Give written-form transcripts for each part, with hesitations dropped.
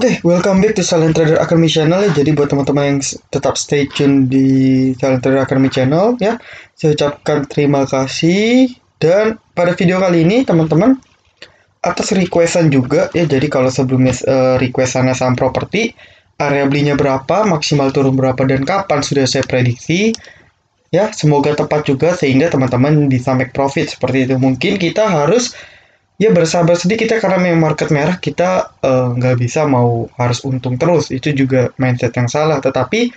Oke, welcome back to Silent Trader Academy Channel ya. Jadi buat teman-teman yang tetap stay tune di Silent Trader Academy Channel ya, saya ucapkan terima kasih. Dan pada video kali ini teman-teman, atas requestan juga ya. Jadi kalau sebelumnya requestannya saham properti, area belinya berapa, maksimal turun berapa, dan kapan sudah saya prediksi ya. Semoga tepat juga sehingga teman-teman bisa make profit seperti itu. Mungkin kita harus ya bersabar sedikit ya, karena memang market merah kita nggak bisa mau harus untung terus. Itu juga mindset yang salah. Tetapi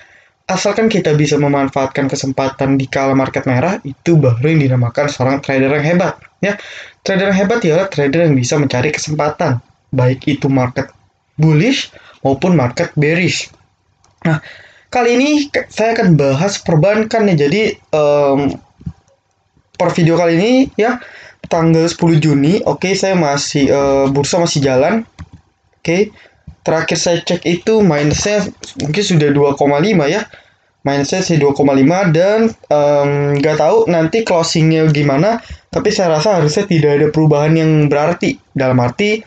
asalkan kita bisa memanfaatkan kesempatan di kala market merah, itu baru yang dinamakan seorang trader yang hebat ya. Trader yang hebat ialah trader yang bisa mencari kesempatan, baik itu market bullish maupun market bearish. Nah, kali ini saya akan bahas perbankan ya. Jadi per video kali ini ya, tanggal 10 Juni, oke, saya masih bursa masih jalan. Oke. Terakhir saya cek itu minusnya mungkin sudah 2,5 ya. Minusnya sih 2,5 dan nggak tahu nanti closingnya gimana, tapi saya rasa harusnya tidak ada perubahan yang berarti. Dalam arti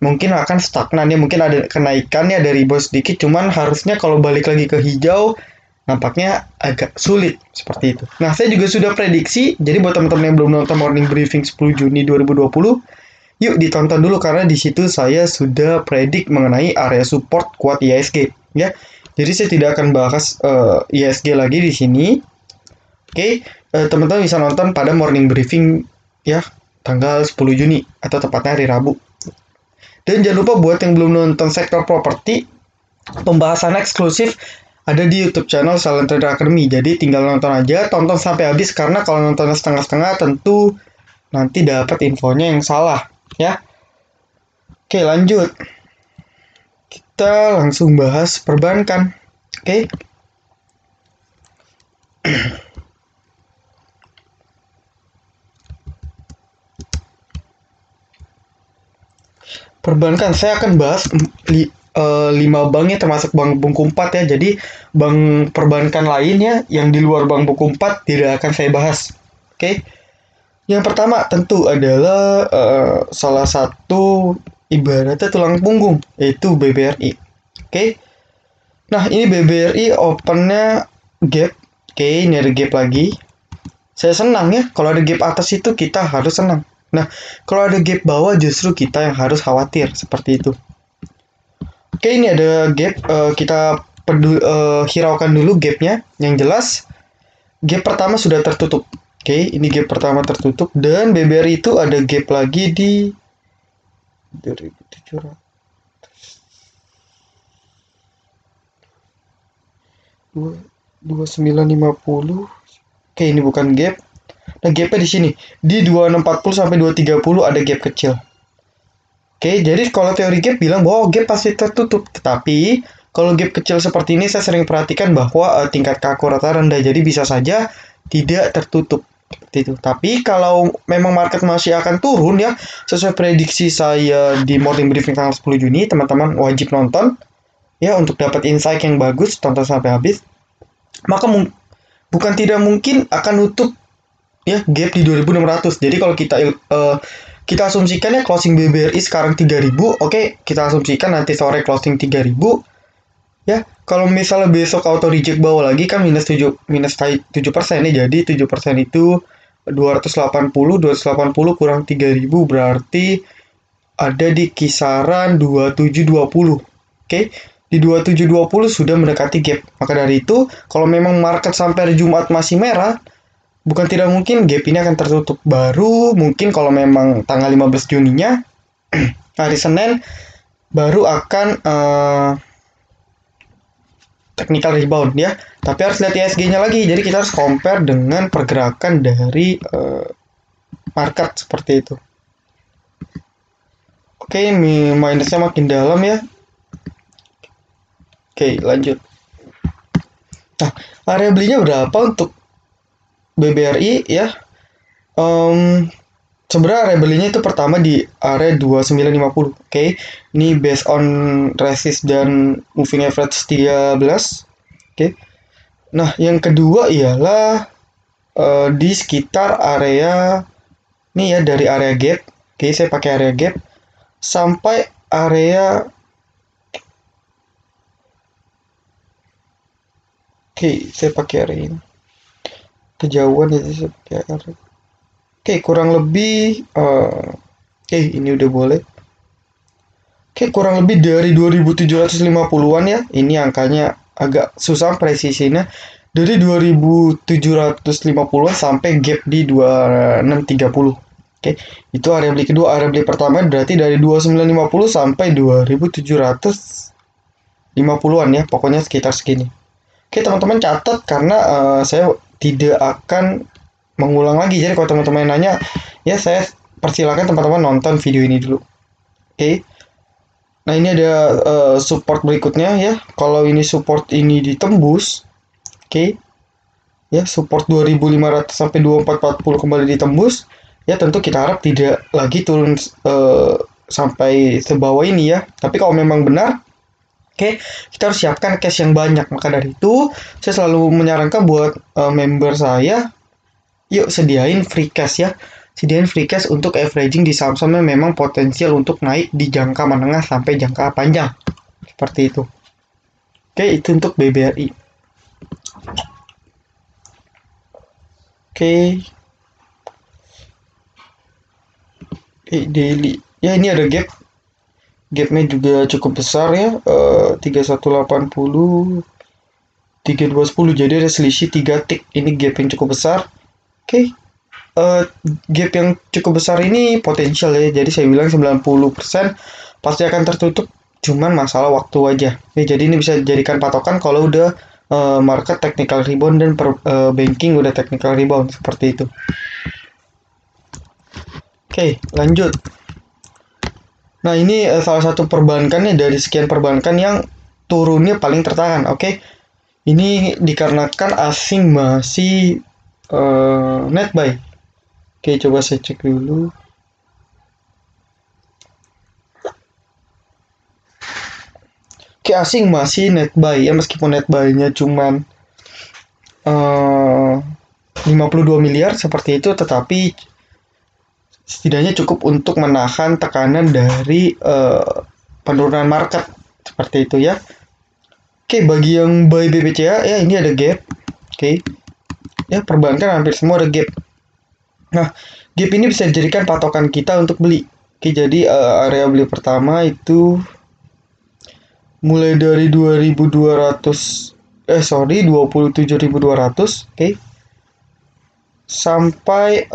mungkin akan stagnan ya, mungkin ada kenaikan ya dari bawah sedikit, cuman harusnya kalau balik lagi ke hijau nampaknya agak sulit seperti itu. Nah, saya juga sudah prediksi. Jadi buat teman-teman yang belum nonton morning briefing 10 Juni 2020, yuk ditonton dulu karena di situ saya sudah predik mengenai area support kuat IHSG ya. Jadi saya tidak akan bahas IHSG lagi di sini. Oke, teman-teman bisa nonton pada morning briefing ya, tanggal 10 Juni atau tepatnya hari Rabu. Dan jangan lupa buat yang belum nonton sektor properti, pembahasan eksklusif ada di YouTube channel Silent Trader Academy. Jadi tinggal nonton aja, tonton sampai habis, karena kalau nontonnya setengah-setengah tentu nanti dapat infonya yang salah ya. Oke, lanjut. Kita langsung bahas perbankan. Oke. Perbankan saya akan bahas 5 bank ya, termasuk bank Buku 4 ya. Jadi bank perbankan lainnya yang di luar bank Buku 4 tidak akan saya bahas. Oke. Yang pertama tentu adalah salah satu ibaratnya tulang punggung, yaitu BBRI. Oke. Nah, ini BBRI opennya gap. Oke, ini ada gap lagi. Saya senang ya, kalau ada gap atas itu kita harus senang. Nah, kalau ada gap bawah justru kita yang harus khawatir, seperti itu. Oke, ini ada gap, kita hiraukan dulu gapnya. Yang jelas, gap pertama sudah tertutup. Oke, ini gap pertama tertutup, dan BBRI itu ada gap lagi di 2700. 2950. Oke, ini bukan gap. Nah, gapnya di sini. Di 2640 sampai 230 ada gap kecil. Oke, jadi kalau teori gap bilang bahwa gap pasti tertutup. Tetapi kalau gap kecil seperti ini saya sering perhatikan bahwa tingkat keakuratan rendah. Jadi bisa saja tidak tertutup. Seperti itu. Tapi kalau memang market masih akan turun ya, sesuai prediksi saya di morning briefing tanggal 10 Juni, teman-teman wajib nonton ya untuk dapat insight yang bagus, tonton sampai habis. Maka bukan tidak mungkin akan nutup ya gap di 2600. Jadi kalau kita asumsikan ya closing BBRI sekarang 3000, oke, kita asumsikan nanti sore closing 3000 ya. Kalau misalnya besok auto reject bawah lagi kan minus 7% ya. Jadi 7% itu 280 kurang 3000 berarti ada di kisaran 2720. Oke. Di 2720 sudah mendekati gap. Maka dari itu, kalau memang market sampai hari Jumat masih merah, bukan tidak mungkin gap ini akan tertutup. Baru mungkin kalau memang tanggal 15 Juninya, hari Senin, baru akan technical rebound ya. Tapi harus lihat IHSG-nya lagi. Jadi kita harus compare dengan pergerakan dari market seperti itu. Oke, minusnya makin dalam ya. Oke, lanjut. Nah, area belinya berapa untuk BBRI ya? Sebenarnya area belinya itu pertama di area 2950. Oke, ini based on resist dan moving average 13. Oke. Nah, yang kedua ialah di sekitar area ini ya, dari area gap. Oke, saya pakai area gap sampai area Oke, saya pakai area ini. Kejauhan jadi saya pakai area. Oke, kurang lebih oke, ini udah boleh. Oke, kurang lebih dari 2750-an ya. Ini angkanya agak susah presisinya. Dari 2750-an sampai gap di 2630. Oke, itu area beli kedua. Area beli pertama berarti dari 2950 sampai 2750-an ya. Pokoknya sekitar segini. Oke, teman-teman catat karena saya tidak akan mengulang lagi. Jadi kalau teman-teman nanya, ya saya persilakan teman-teman nonton video ini dulu. Oke. Nah, ini ada support berikutnya ya. Kalau ini support ini ditembus, oke. Ya, support 2500 sampai 2440 kembali ditembus, ya tentu kita harap tidak lagi turun sampai sebawah ini ya. Tapi kalau memang benar, oke, kita harus siapkan cash yang banyak. Maka dari itu, saya selalu menyarankan buat member saya, yuk sediain free cash ya. Sediain free cash untuk averaging di saham-saham yang memang potensial untuk naik di jangka menengah sampai jangka panjang. Seperti itu. Oke, itu untuk BBRI. Oke. Daily. Ya, ini ada gap. Gapnya juga cukup besar ya. 3180, 3210. Jadi ada selisih 3 tick. Ini gap yang cukup besar. Oke. Gap yang cukup besar ini potensial ya. Jadi saya bilang 90% pasti akan tertutup. Cuman masalah waktu aja. Ya, jadi ini bisa dijadikan patokan kalau udah market technical rebound dan banking udah technical rebound seperti itu. Oke, lanjut. Nah, ini salah satu perbankannya dari sekian perbankan yang turunnya paling tertahan. Oke. Ini dikarenakan asing masih net buy. Oke, coba saya cek dulu. Oke, asing masih net buy ya, meskipun net buy-nya cuman 52 miliar seperti itu, tetapi setidaknya cukup untuk menahan tekanan dari penurunan market seperti itu ya. Oke, bagi yang buy BBCA ya, ini ada gap. Oke. Ya, perbankan hampir semua ada gap. Nah, gap ini bisa dijadikan patokan kita untuk beli. Oke, jadi area beli pertama itu mulai dari 27.200, oke. Sampai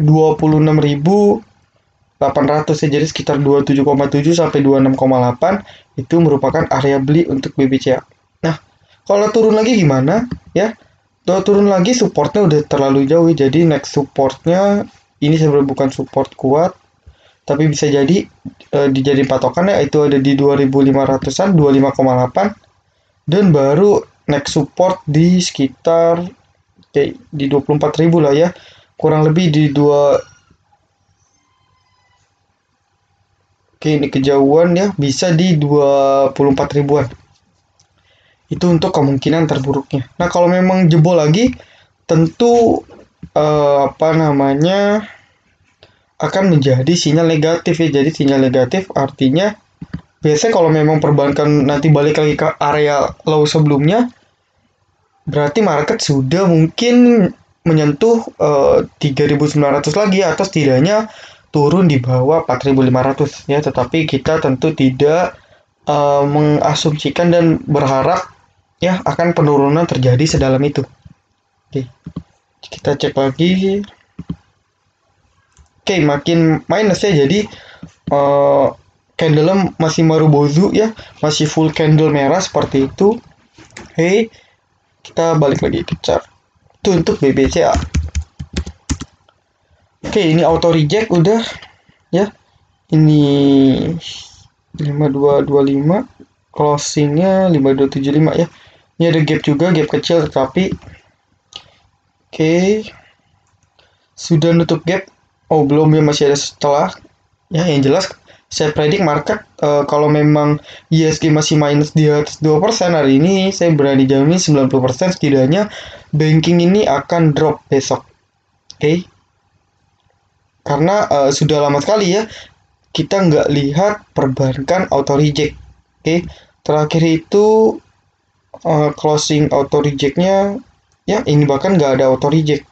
26.800 ya, jadi sekitar 27,7 sampai 26,8 itu merupakan area beli untuk BBCA. Nah, kalau turun lagi gimana ya? Kalau turun lagi supportnya udah terlalu jauh, jadi next supportnya ini sebenarnya bukan support kuat, tapi bisa jadi dijadiin patokannya itu ada di 2500-an, 25,8, dan baru next support di sekitar kayak di 24.000 lah ya, kurang lebih di 2. Oke, ini kejauhan ya, bisa di 24 ribuan. Itu untuk kemungkinan terburuknya. Nah, kalau memang jebol lagi, tentu akan menjadi sinyal negatif ya. Jadi sinyal negatif artinya biasanya kalau memang perbankan nanti balik lagi ke area low sebelumnya, berarti market sudah mungkin menyentuh 3.900 lagi atau setidaknya turun di bawah 4.500 ya. Tetapi kita tentu tidak mengasumsikan dan berharap ya akan penurunan terjadi sedalam itu. Oke, kita cek lagi. Oke, makin minus ya, jadi candle masih marubozu ya, masih full candle merah seperti itu. Oke, kita balik lagi ke chart. Itu untuk BBCA. Oke, ini auto reject udah ya. Ini 5225, closingnya 5275 ya. Ini ada gap juga, gap kecil tetapi oke, sudah nutup gap. Oh, belum ya, masih ada setelah ya. Yang jelas saya predik market kalau memang ISG masih minus di atas 2% hari ini, saya berani jamin 90% setidaknya banking ini akan drop besok. Oke. Karena sudah lama sekali ya kita nggak lihat perbankan auto reject. Oke. Terakhir itu closing auto rejectnya ya ini bahkan nggak ada auto reject.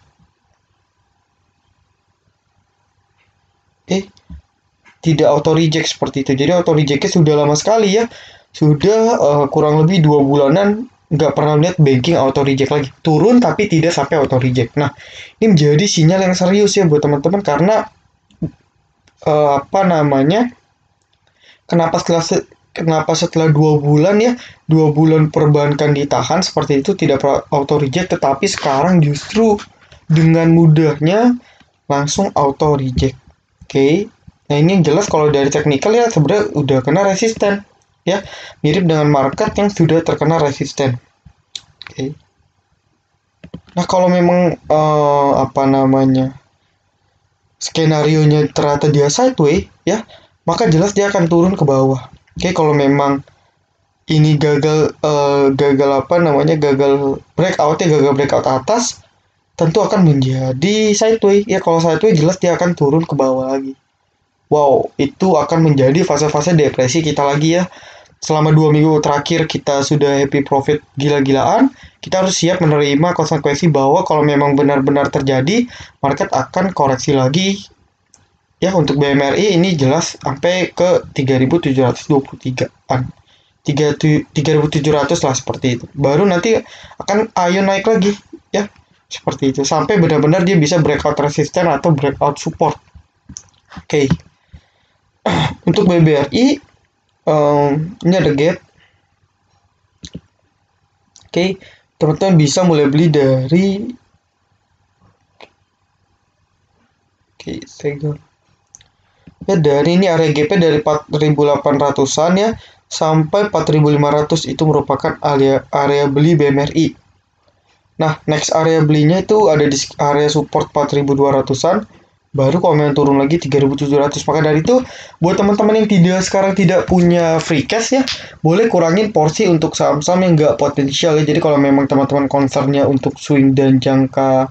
Tidak auto reject seperti itu. Jadi auto rejectnya sudah lama sekali ya, sudah kurang lebih 2 bulanan nggak pernah lihat banking auto reject lagi, turun tapi tidak sampai auto reject. Nah, ini menjadi sinyal yang serius ya buat teman-teman, karena apa namanya, kenapa setelah 2 bulan ya, 2 bulan perbankan ditahan seperti itu tidak auto reject, tetapi sekarang justru dengan mudahnya langsung auto reject. Oke. Nah, ini yang jelas kalau dari teknikal ya sebenarnya udah kena resisten ya, mirip dengan market yang sudah terkena resisten. Oke. Nah, kalau memang apa namanya, skenario-nya ternyata dia sideways ya, maka jelas dia akan turun ke bawah. Oke, kalau memang ini gagal apa namanya, gagal breakout atas, tentu akan menjadi sideways ya. Kalau sideways jelas dia akan turun ke bawah lagi. Wow, itu akan menjadi fase-fase depresi kita lagi ya. Selama 2 minggu terakhir kita sudah happy profit gila-gilaan, kita harus siap menerima konsekuensi bahwa kalau memang benar-benar terjadi, market akan koreksi lagi. Ya, untuk BMRI ini jelas sampai ke 3.723-an. 3.700 lah seperti itu. Baru nanti akan ayo naik lagi ya. Seperti itu. Sampai benar-benar dia bisa breakout resisten atau breakout support. Oke. Untuk BBRI ini ada gap. Oke, teman-teman bisa mulai beli dari segel. Ya, dari ini area gap dari 4.800-an ya sampai 4.500 itu merupakan area beli BMRI. Nah, next area belinya itu ada di area support 4.200-an. Baru kalau yang turun lagi 3.700. Maka dari itu buat teman-teman yang sekarang tidak punya free cash ya, boleh kurangin porsi untuk saham-saham yang nggak potensial ya. Jadi kalau memang teman-teman concernnya untuk swing dan jangka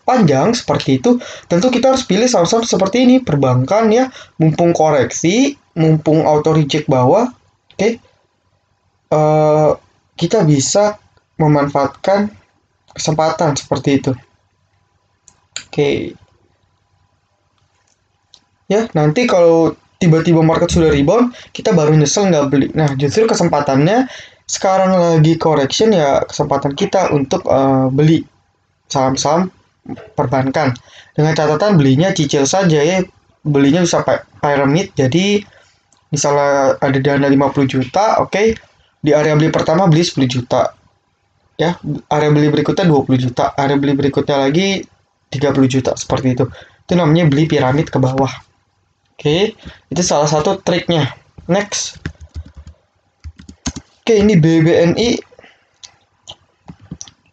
panjang seperti itu, tentu kita harus pilih saham-saham seperti ini, perbankan ya, mumpung koreksi, mumpung auto reject bawah. Oke. Kita bisa memanfaatkan kesempatan seperti itu. Oke. Ya, nanti kalau tiba-tiba market sudah rebound, kita baru nyesel nggak beli. Nah, justru kesempatannya sekarang lagi correction ya, kesempatan kita untuk beli saham-saham perbankan. Dengan catatan belinya cicil saja ya, belinya bisa pyramid. Jadi misalnya ada dana 50 juta, oke. Di area beli pertama beli 10 juta. Ya, area beli berikutnya 20 juta, area beli berikutnya lagi 30 juta seperti itu. Itu namanya beli piramid ke bawah. Oke, itu salah satu triknya. Next. Oke, ini BBNI.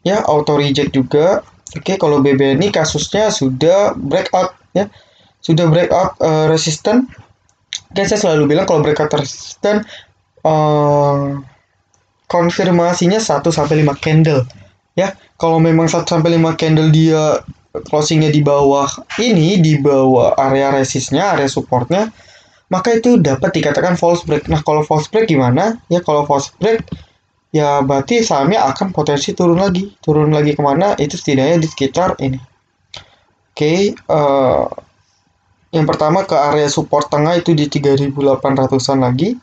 Ya, auto reject juga. Oke, kalau BBNI kasusnya sudah breakout ya. Sudah breakout resisten. Oke, saya selalu bilang kalau breakout resisten konfirmasinya 1-5 candle. Ya, kalau memang 1-5 candle dia closingnya di bawah ini, di bawah area resistnya, area supportnya, maka itu dapat dikatakan false break. Nah, kalau false break gimana? Ya, kalau false break ya berarti sahamnya akan potensi turun lagi kemana? Itu setidaknya di sekitar ini. Oke, yang pertama ke area support tengah itu di 3.800-an lagi.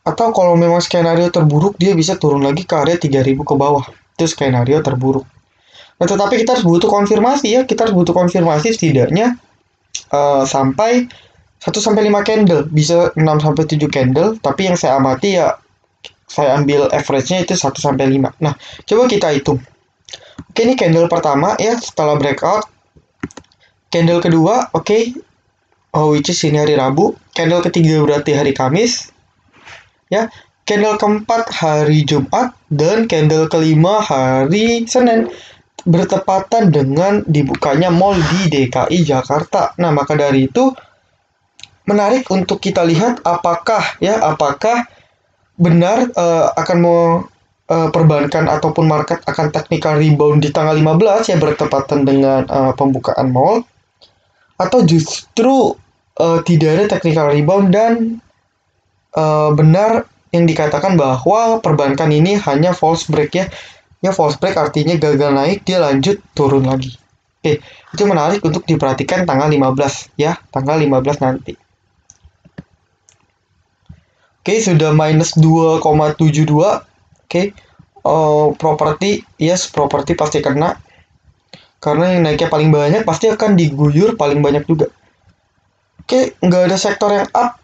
Atau kalau memang skenario terburuk dia bisa turun lagi ke area 3.000 ke bawah. Itu skenario terburuk. Nah, tetapi kita harus butuh konfirmasi ya. Kita harus butuh konfirmasi setidaknya sampai 1-5 candle. Bisa 6-7 candle. Tapi yang saya amati ya, saya ambil average-nya itu 1-5. Nah, coba kita hitung. Oke, ini candle pertama ya setelah breakout. Candle kedua, oke. Which is ini hari Rabu. Candle ketiga berarti hari Kamis. Ya, candle keempat hari Jumat. Dan candle kelima hari Senin. Bertepatan dengan dibukanya mall di DKI Jakarta. Nah, maka dari itu menarik untuk kita lihat apakah benar akan mau perbankan ataupun market akan technical rebound di tanggal 15 ya, bertepatan dengan pembukaan mall, atau justru tidak ada technical rebound dan benar yang dikatakan bahwa perbankan ini hanya false break ya. Ya false break artinya gagal naik, dia lanjut turun lagi. Oke, itu menarik untuk diperhatikan tanggal 15 ya, tanggal 15 nanti. Oke, sudah minus 2,72. Oke, properti, yes, properti pasti kena. Karena yang naiknya paling banyak pasti akan diguyur paling banyak juga. Oke, nggak ada sektor yang up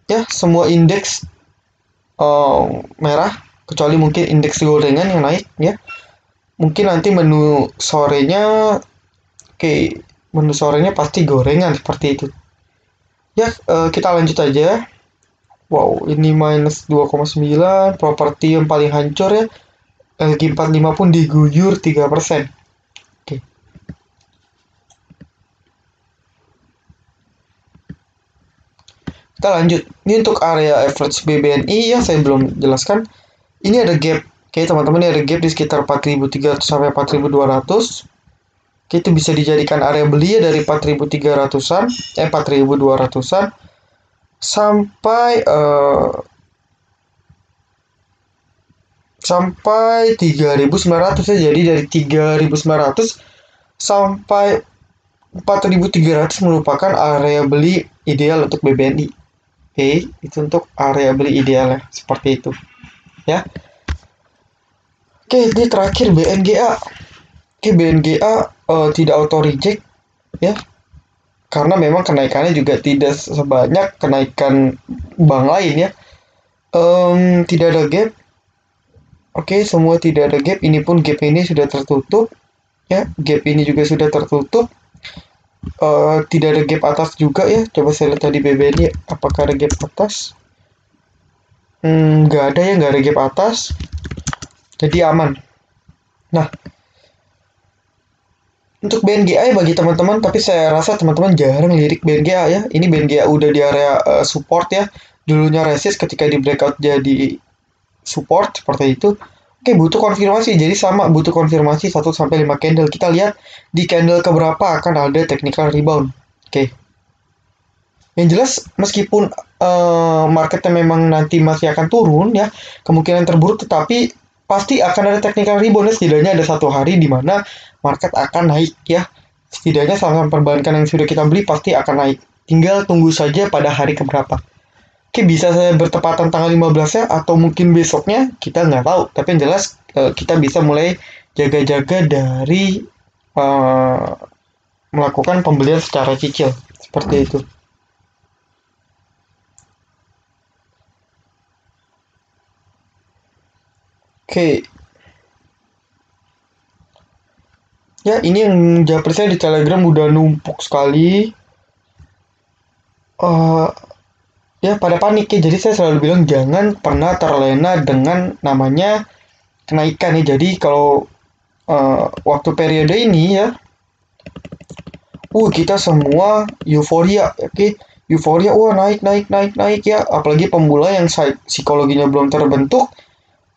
ya, semua indeks merah kecuali mungkin indeks gorengan yang naik ya. Mungkin nanti menu sorenya, oke, menu sorenya pasti gorengan seperti itu. Ya, kita lanjut aja. Wow, ini minus 2,9, properti yang paling hancur ya. LG45 pun diguyur 3%. Oke. Kita lanjut. Ini untuk area average BBNI ya, saya belum jelaskan. Ini ada gap. Oke, teman-teman, ini ada gap di sekitar 4.300 sampai 4.200. Oke, itu bisa dijadikan area beli ya dari 4.300-an, 4.200-an sampai sampai 3.900 ya. Jadi dari 3.900 sampai 4.300 merupakan area beli ideal untuk BBNI. Oke, itu untuk area beli ideal ya, seperti itu. Ya. Oke, ini terakhir BNGA. Oke, BNGA tidak auto reject ya. Karena memang kenaikannya juga tidak sebanyak kenaikan bank lain ya. Tidak ada gap. Oke, semua tidak ada gap. Ini pun gap ini sudah tertutup. Ya, gap ini juga sudah tertutup. Tidak ada gap atas juga ya. Coba saya lihat tadi BBNI apakah ada gap atas. Nggak ada ya, nggak ada gap atas. Jadi aman. Nah, untuk BNGA ya bagi teman-teman, tapi saya rasa teman-teman jarang lirik BNGA ya. Ini BNGA udah di area support ya. Dulunya resist, ketika di breakout jadi support seperti itu. Oke, butuh konfirmasi. Jadi sama, butuh konfirmasi 1-5 candle. Kita lihat di candle keberapa akan ada technical rebound. Oke. Yang jelas meskipun marketnya memang nanti masih akan turun ya, kemungkinan terburuk, tetapi pasti akan ada technical rebound ya. Setidaknya ada satu hari di mana market akan naik ya. Setidaknya saham perbankan yang sudah kita beli pasti akan naik. Tinggal tunggu saja pada hari keberapa. Oke, bisa saya bertepatan tanggal 15 ya, atau mungkin besoknya, kita nggak tahu. Tapi yang jelas kita bisa mulai jaga-jaga dari melakukan pembelian secara cicil. Seperti itu. Oke. Ya, ini yang japri saya di Telegram udah numpuk sekali. Ya, pada panik ya. Jadi saya selalu bilang jangan pernah terlena dengan namanya kenaikan ya. Jadi kalau waktu periode ini ya, kita semua euforia, oke. Euforia, wah naik ya. Apalagi pemula yang psikologinya belum terbentuk.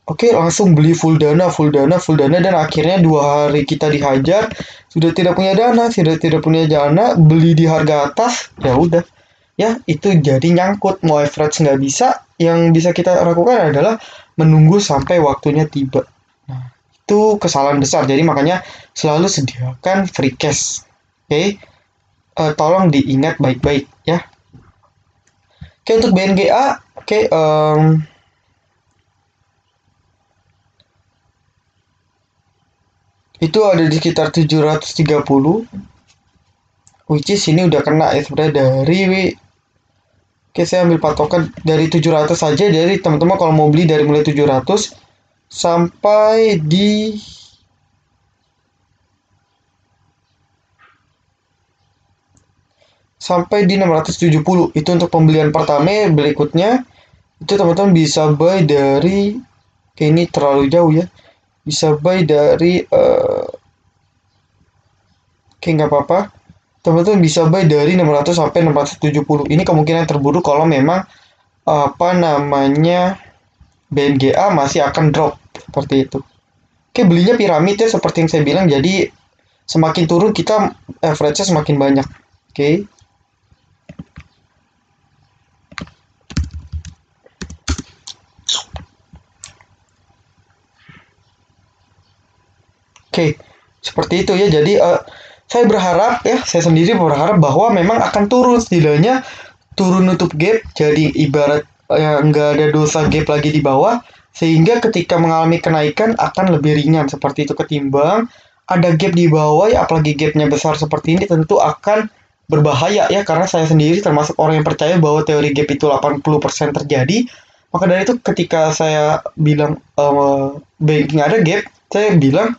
Oke, langsung beli full dana, dan akhirnya 2 hari kita dihajar, sudah tidak punya dana, beli di harga atas, ya udah, ya itu jadi nyangkut, mau average nggak bisa, yang bisa kita lakukan adalah menunggu sampai waktunya tiba. Nah, itu kesalahan besar, jadi makanya selalu sediakan free cash, oke, tolong diingat baik-baik ya. Oke, untuk BNGA, oke, itu ada di sekitar 730, which is ini udah kena ya sebenarnya dari oke, saya ambil patokan dari 700 saja. Dari teman-teman kalau mau beli dari mulai 700 sampai di sampai di 670. Itu untuk pembelian pertama. Berikutnya itu teman-teman bisa buy dari, oke, ini terlalu jauh ya, bisa buy dari oke, nggak apa-apa, teman-teman bisa buy dari 600 sampai 670. Ini kemungkinan terburuk kalau memang apa namanya BNGA masih akan drop seperti itu. Oke, belinya piramid ya seperti yang saya bilang. Jadi semakin turun kita average-nya semakin banyak. Oke. Oke, seperti itu ya. Jadi saya berharap ya, saya sendiri berharap bahwa memang akan turun, setidaknya turun nutup gap. Jadi ibarat nggak ada dosa gap lagi di bawah, sehingga ketika mengalami kenaikan akan lebih ringan seperti itu ketimbang ada gap di bawah ya, apalagi gapnya besar seperti ini tentu akan berbahaya ya, karena saya sendiri termasuk orang yang percaya bahwa teori gap itu 80% terjadi. Maka dari itu ketika saya bilang banking ada gap, saya bilang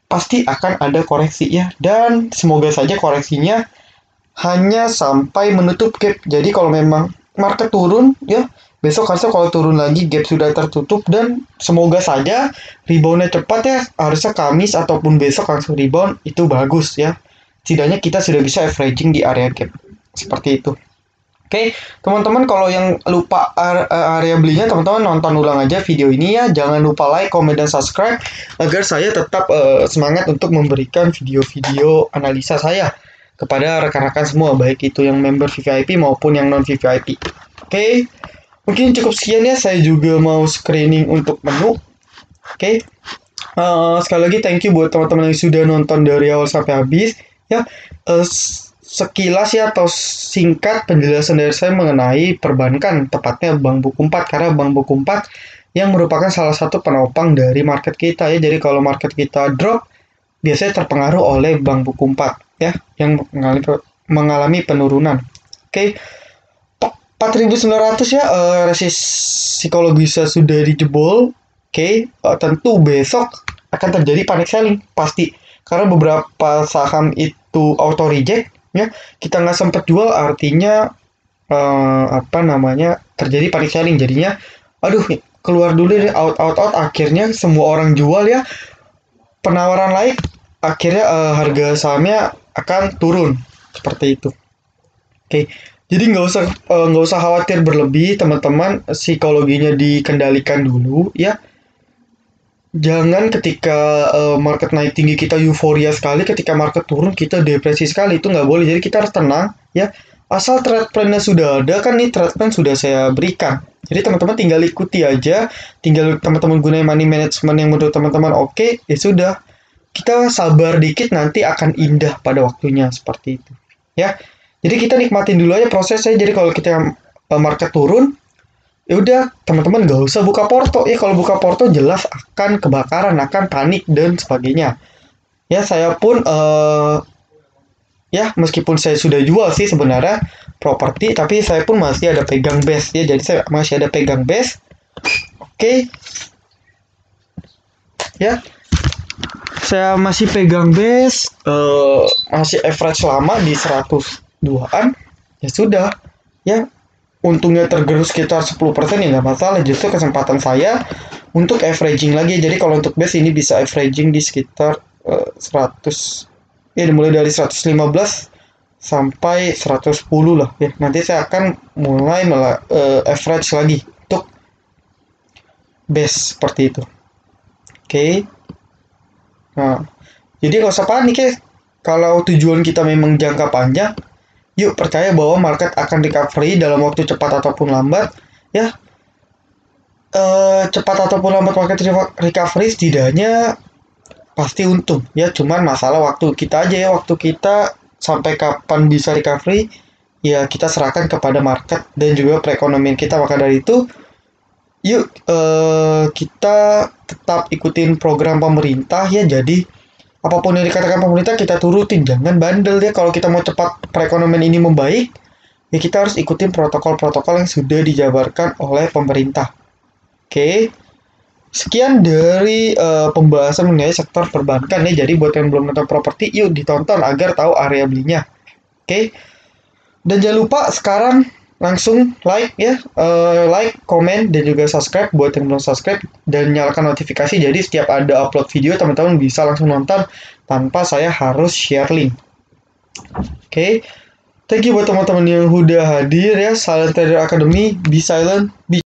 pasti akan ada koreksi ya, dan semoga saja koreksinya hanya sampai menutup gap. Jadi kalau memang market turun ya, besok harusnya kalau turun lagi gap sudah tertutup, dan semoga saja reboundnya cepat ya, harusnya Kamis ataupun besok langsung rebound, itu bagus ya. Setidaknya kita sudah bisa averaging di area gap seperti itu. Oke, teman-teman, kalau yang lupa area belinya, teman-teman nonton ulang aja video ini ya. Jangan lupa like, comment, dan subscribe agar saya tetap semangat untuk memberikan video-video analisa saya kepada rekan-rekan semua, baik itu yang member VVIP maupun yang non VVIP. Oke, mungkin cukup sekian ya. Saya juga mau screening untuk menu. Oke, sekali lagi thank you buat teman-teman yang sudah nonton dari awal sampai habis ya. Sekilas ya, atau singkat penjelasan dari saya mengenai perbankan, tepatnya Bank Buku 4, karena Bank Buku 4 yang merupakan salah satu penopang dari market kita ya. Jadi kalau market kita drop, biasanya terpengaruh oleh Bank Buku 4 ya, yang mengalami penurunan. Oke, 4.900 ya, resist psikologisnya sudah dijebol. Oke, tentu besok akan terjadi panic selling pasti, karena beberapa saham itu auto reject ya, kita nggak sempat jual, artinya terjadi panic selling, jadinya aduh keluar dulu deh, out, akhirnya semua orang jual ya, penawaran lain, akhirnya harga sahamnya akan turun seperti itu. Oke, jadi nggak usah khawatir berlebih teman-teman, psikologinya dikendalikan dulu ya. Jangan ketika market naik tinggi kita euforia sekali, ketika market turun kita depresi sekali, itu nggak boleh. Jadi kita harus tenang ya. Asal trade plan-nya sudah ada, kan nih trade plan sudah saya berikan. Jadi teman-teman tinggal ikuti aja, tinggal teman-teman gunain money management yang menurut teman-teman oke, ya sudah. Kita sabar dikit, nanti akan indah pada waktunya seperti itu. Ya. Jadi kita nikmatin dulu aja prosesnya. Jadi kalau kita market turun, ya udah teman-teman gak usah buka porto ya. Kalau buka porto jelas akan kebakaran, akan panik dan sebagainya ya. Saya pun ya meskipun saya sudah jual sih sebenarnya properti, tapi saya pun masih ada pegang base ya. Jadi saya masih ada pegang base. Oke ya, saya masih pegang base, masih average lama di 102an ya. Sudah ya, untungnya tergerus sekitar 10% ya nggak masalah, justru kesempatan saya untuk averaging lagi. Jadi kalau untuk base ini bisa averaging di sekitar 100 ya, dimulai dari 115 sampai 110 lah ya. Nanti saya akan mulai average lagi untuk base seperti itu. Oke. Nah, jadi nggak usah panik ya. Kalau tujuan kita memang jangka panjang, yuk percaya bahwa market akan recovery dalam waktu cepat ataupun lambat ya. Cepat ataupun lambat market recovery setidaknya pasti untung ya. Cuman masalah waktu kita aja ya, waktu kita sampai kapan bisa recovery ya kita serahkan kepada market dan juga perekonomian kita. Maka dari itu yuk kita tetap ikutin program pemerintah ya. Jadi apapun yang dikatakan pemerintah kita turutin, jangan bandel ya. Kalau kita mau cepat perekonomian ini membaik, ya kita harus ikutin protokol-protokol yang sudah dijabarkan oleh pemerintah. Oke, sekian dari pembahasan mengenai sektor perbankan ya. Jadi buat yang belum nonton properti, yuk ditonton agar tahu area belinya. Oke, dan jangan lupa sekarang langsung like ya, like, komen, dan juga subscribe buat yang belum subscribe, dan nyalakan notifikasi. Jadi setiap ada upload video teman-teman bisa langsung nonton tanpa saya harus share link. Oke, thank you buat teman-teman yang udah hadir ya. Silent Trader Academy, be silent, be